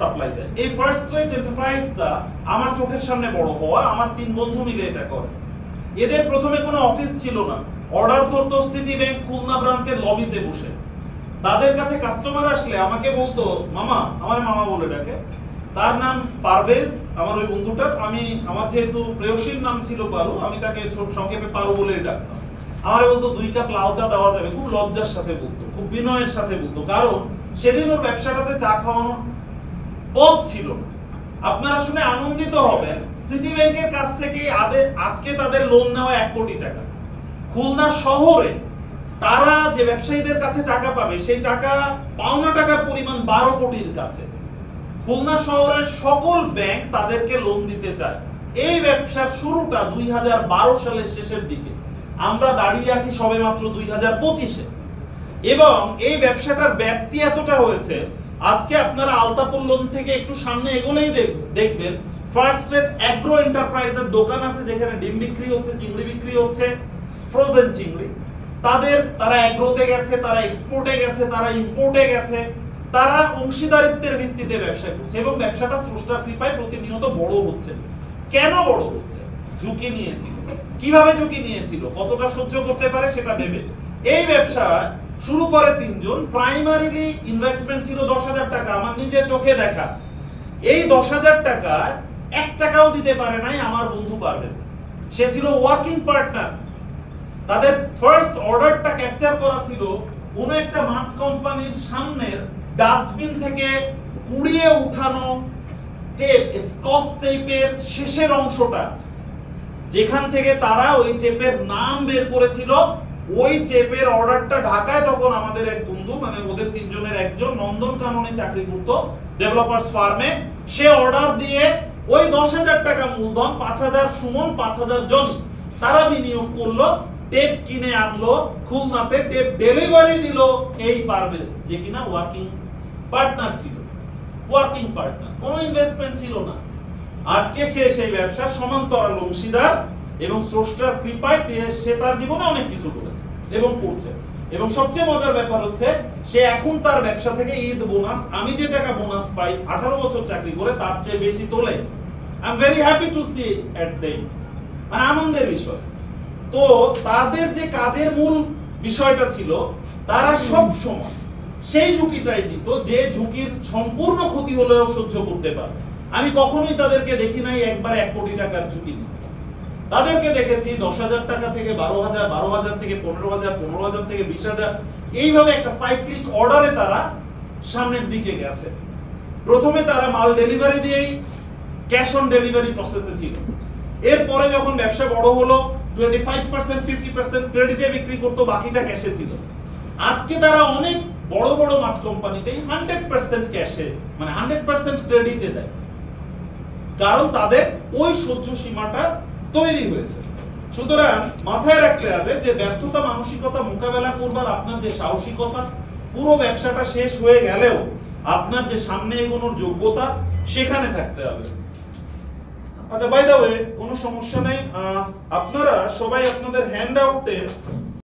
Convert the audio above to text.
Supply দেয়। এই first trade এন্টারপ্রাইজটা আমার চোখের সামনে বড় হওয়া, আমার 3 বন্ধু মিলে এটা করে। এদের প্রথমে কোনো অফিস ছিল না, অর্ডার করতো সিটি ব্যাংক খুলনা ব্রাঞ্চের লবিতে বসে। তাদের কাছে কাস্টমার আসলে আমাকে বলতো, মামা, আমার মামা বলে ডাকে, তার নাম পারভেজ, আমার ওই বন্ধুটার, আমি আমার যেহেতু প্রেয়সীর নাম ছিল পারু, আমি তাকে সংক্ষেপে পারু বলে ডাকতাম। আমারে বলতো 2 কাপ লাল চা দেওয়া যাবে, খুব লজ্জার সাথে বলতো, খুব বিনয়ের সাথে বলতো, কারণ সেদিন ওর ব্যবসাটাতে চা খাওয়ানোর পথ ছিল না। আপনারা শুনে আনন্দিত হবেন, সিটি ব্যাংকের কাছ থেকে আজকে তাদের লোন নেওয়া 1 কোটি টাকা। খুলনা শহরে তারা যে ব্যবসায়ীদের কাছে টাকা পাবে, সেই টাকা পাওনা টাকার পরিমাণ 12 কোটির কাছে। খুলনা শহরের সকল ব্যাংক তাদেরকে লোন দিতে চায়। এই ব্যবসার শুরুটা 2012 সালের শেষের দিকে, আমরা দাঁড়িয়ে আছি সবেমাত্র 2025-এ, এবং এই ব্যবসাটার ব্যাপ্তি এতটা হয়েছে, আজকে আপনারা আলতাপল্লম থেকে একটু সামনে এগোলেই দেখবেন ফার্স্ট ট্রেড অ্যাগ্রো এন্টারপ্রাইজের দোকান আছে, যেখানে ডিম বিক্রি হচ্ছে, চিংড়ি বিক্রি হচ্ছে, ফ্রোজেন চিংড়ি। তারা অ্যাগ্রোতে গেছে, তারা এক্সপোর্টে গেছে, তারা ইম্পোর্টে গেছে, তারা অংশীদারিত্বের ভিত্তিতে ব্যবসা করছে, এবং ব্যবসাটা স্রষ্টার কৃপায় প্রতিনিয়ত বড় হচ্ছে। কেন বড় হচ্ছে? ঝুঁকি নিয়েছিল। কিভাবে ঝুঁকি নিয়েছিল, কতটা সহ্য করতে পারে সেটা ভেবে। এই ব্যবসা শুরু করে 3 জন। প্রাইমারিলি ইনভেস্টমেন্ট ছিল 10,000 টাকা, আমার নিজে চোখে দেখা। এই 10,000 টাকা 1 টাকাও দিতে পারে নাই আমার বন্ধু পারভেজ। সে ছিল ওয়ার্কিং পার্টনার। তাদের ফার্স্ট অর্ডারটা ক্যাপচার করা ছিল কোন একটা মাছ কোম্পানির সামনের ডাস্টবিন থেকে কুড়িয়ে উঠানো টেপ, স্কচ টেপের শেষের অংশটা, যেখান থেকে তারা ওই টেপের নাম বের করেছিল। ওই টেপের অর্ডারটা ঢাকায় তখন আমাদের এক বন্ধু, মানে ওদের 3 জনের একজন নন্দনকাননে চাকরি করতো ডেভেলপার্স ফার্মে, সে অর্ডার দিয়ে ওই 10,000 টাকা মূলধন, 5,000 সুমন, 5,000 জনি, তারা বিনিয়োগ করলো, টেপ কিনে আনলো, খুলনাতে টেপ ডেলিভারি দিল এই পারভেজ, যে কিনা ওয়ার্কিং পার্টনার ছিল। ওয়ার্কিং পার্টনার, কোনো ইনভেস্টমেন্ট ছিল না। আজকে সে সেই ব্যবসার সমান্তরাল অংশীদার, এবং স্রষ্টার কৃপায় সে তার জীবনে অনেক কিছু করেছে এবং করছে। এবং সবচেয়ে মজার ব্যাপার হচ্ছে, সে এখন তার ব্যবসা থেকে ঈদ বোনাস, আমি যে টাকা বোনাস পাই 18 বছর চাকরি করে, তার চেয়ে বেশি তোলে। I am very happy to see at them, মানে আনন্দের বিষয়। তো তাদের যে কাজের মূল বিষয়টা ছিল, তারা সব সময় সেই ঝুঁকিটাই নিত, যে ঝুঁকির সম্পূর্ণ ক্ষতি হলেও সহ্য করতে পারে। আমি কখনোই তাদেরকে দেখি নাই একবার 1 কোটি টাকার ঝুঁকি নিতে। তাদেরকে দেখেছি 10,000 টাকা থেকে 12,000, 12,000 থেকে 15,000, 15,000 থেকে 20,000, এইভাবে একটা সাইক্লিক অর্ডারে তারা সামনের দিকে গেছে। প্রথমে তারা মাল ডেলিভারি দিয়েই ক্যাশ অন ডেলিভারি প্রসেসে ছিল। এরপরে যখন ব্যবসা বড় হলো, 25%, 50% ক্রেডিটে বিক্রি করতো, বাকিটা ক্যাশে ছিল। আজকে তারা অনেক বড় বড় মাছ কোম্পানিতেই 100% ক্যাশে, মানে 100% ক্রেডিটে দেয়, কারণ তাদের ওই সহ্য সীমাটা তৈরি হয়েছে। সুতরাং মাথায় রাখতে হবে যে ব্যর্থতা মানসিকতা মোকাবেলা করবার আপনার যে সাহসিকতা, পুরো ব্যবসাটা শেষ হয়ে গেলেও আপনার যে সামনে এগোনোর যোগ্যতা, সেখানে থাকতে হবে। আচ্ছা, বাই দ্য ওয়ে, কোনো সমস্যা নেই, আপনারা সবাই আপনাদের হ্যান্ড আউটে